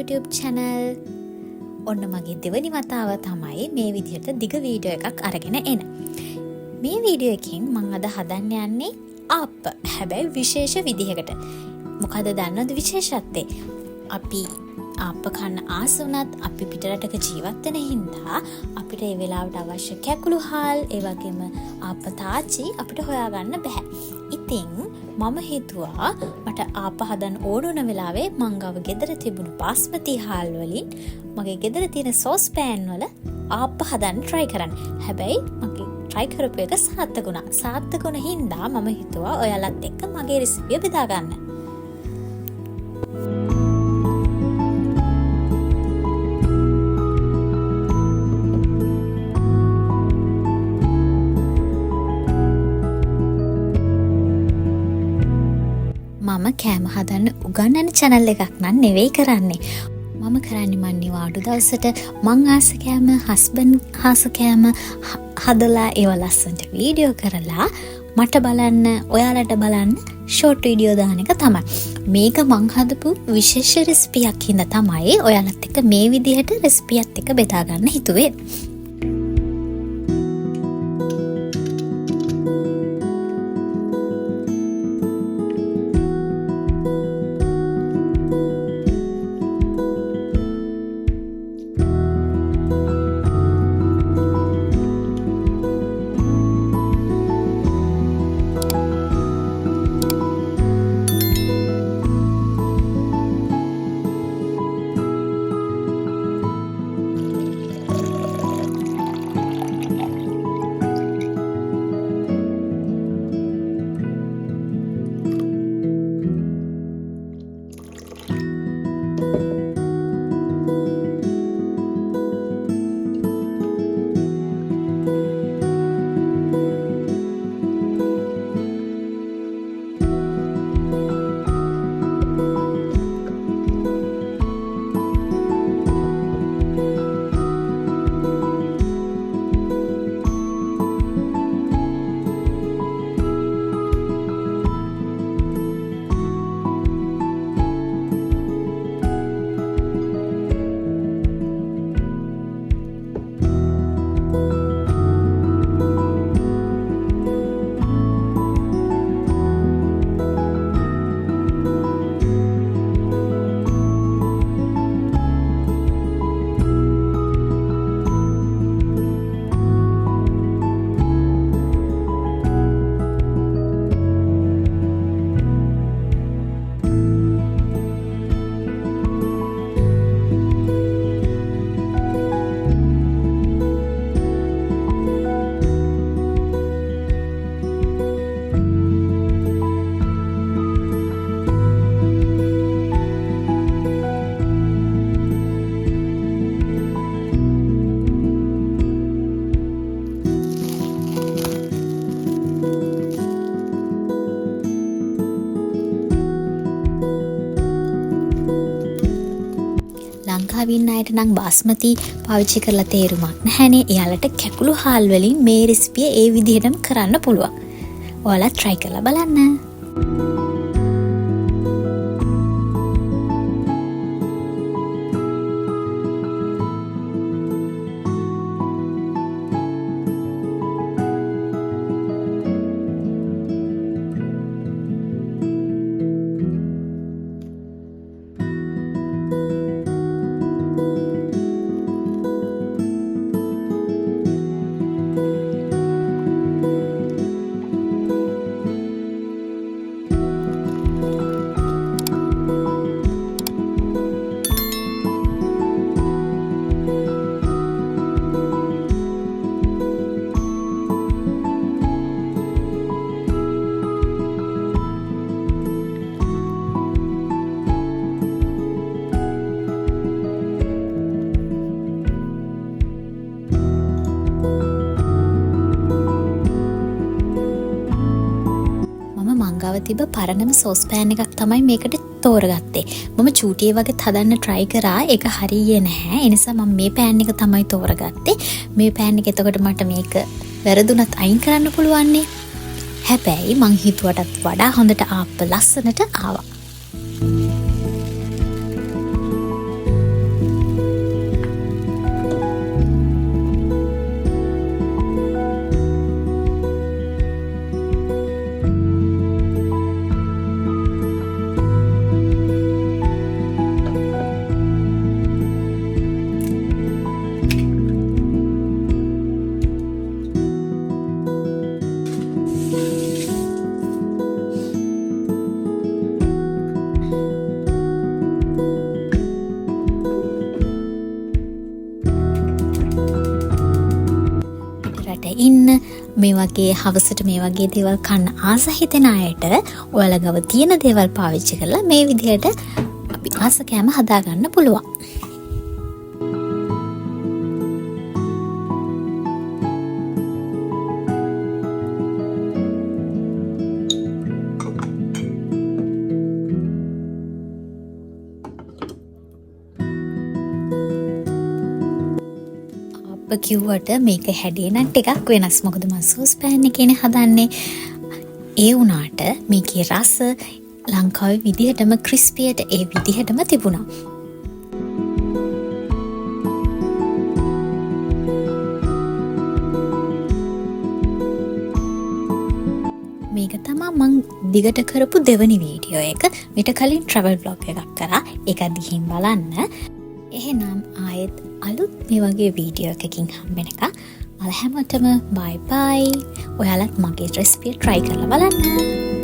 YouTube channel. ඔන්න මගේ දෙවනි වතාව තමයි මේ විදිහට දිග වීඩියෝ එකක් අරගෙන එන. මේ වීඩියෝ එකෙන් මම අද හදන්න යන්නේ ආප්ප. හැබැයි විශේෂ විදිහකට. මොකද දන්නවද විශේෂත්වය? අපි ආප්ප කන්න ආස වුණත් අපි පිටරටක ජීවත් වෙන හින්දා අපිට ඒ වෙලාවට අවශ්‍ය කැකුළු හාල් ඒ වගේම ආප්ප තාච්චි අපිට හොයාගන්න බෑ. ඉතින් මම හිතුවා මට ආප්ප හදන්න ඕන වුණ වෙලාවේ මං ගාව ගෙදර තිබුණු බාස්මති හාල් වලින් මගේ ගෙදර තියෙන සෝස් පෑන් වල ආප්ප හදන්න try කරන්න. හැබැයි මගේ try කරපු එක සාර්ථක වුණා. සාර්ථක වුණ හින්දා මම හිතුවා ඔයාලත් එක්ක මගේ රෙසිපිය බෙදා ගන්න. මම කෑම හදන්න උගන්නන channel එකක් නම් නෙවෙයි කරන්නේ. මම කරන්නේ මන් නිවාඩු දවසට මං ආස කෑම හස්බන්ඩ් ආස කෑම හදලා ඒව ලස්සනට වීඩියෝ කරලා මට බලන්න ඔයාලට බලන්න ෂෝට් වීඩියෝ දාන එක තමයි. මේක මං හදපු විශේෂ රෙසිපියක් හින්දා තමයි ඔයාලත් එක්ක මේ විදිහට රෙසිපියත් එක්ක බෙදා ගන්න හිතුවේ. ලංකාවින් අයට නම් බාස්මති පාවිච්චි කරලා තේරුමක් නැහැනේ. එයාලට කැකුළු හාල් වලින් මේ රෙසිපිය ඒ විදිහටම කරන්න පුළුවන්. ඔයාලා try කරලා බලන්න. තිබ පරණම සෝස් පෑන් එකක් තමයි මේකට තෝරගත්තේ. මම චූටියේ වගේ හදන්න try කරා. ඒක හරියන්නේ නැහැ. ඒ නිසා මම මේ පෑන් එක තමයි තෝරගත්තේ. මේ පෑන් එක එතකොට මට මේක වැරදුනත් අයින් කරන්න පුළුවන් නේ. හැබැයි මං හිතුවටත් වඩා හොඳට ආප්ප ලස්සනට ආවා. වෙලා ඉන්න, මේ වගේ හවසට මේ වගේ දේවල් කන්න ආස හිතෙන අයට ඔයාලා ගාව තියෙන දේවල් පාවිච්චි කරලා මේ විදිහට අපි ආස කෑම හදාගන්න පුළුවන්. කිව්වට මේක හැඩේ නම් ටිකක් වෙනස්. මොකද මම සෝස් පෑන් එකේනේ හදන්නේ. ඒ වුණාට මේකේ රස ලංකාවේ විදිහටම ක්‍රිස්පියට ඒ විදිහටම තිබුණා. මේක තමයි මං දිගට කරපු දෙවනි වීඩියෝ එක. මීට කලින් ට්‍රැවල් බ්ලොග් එකක් කරා. ඒක දිහින් බලන්න. එහෙනම් ආයෙත් අලුත් මේ වගේ වීඩියෝ එකකින් හම්බෙනකම් ඔයාලා හැමෝටම බයි බයි. ඔයාලත් මගේ රෙසිපිය try කරලා බලන්න.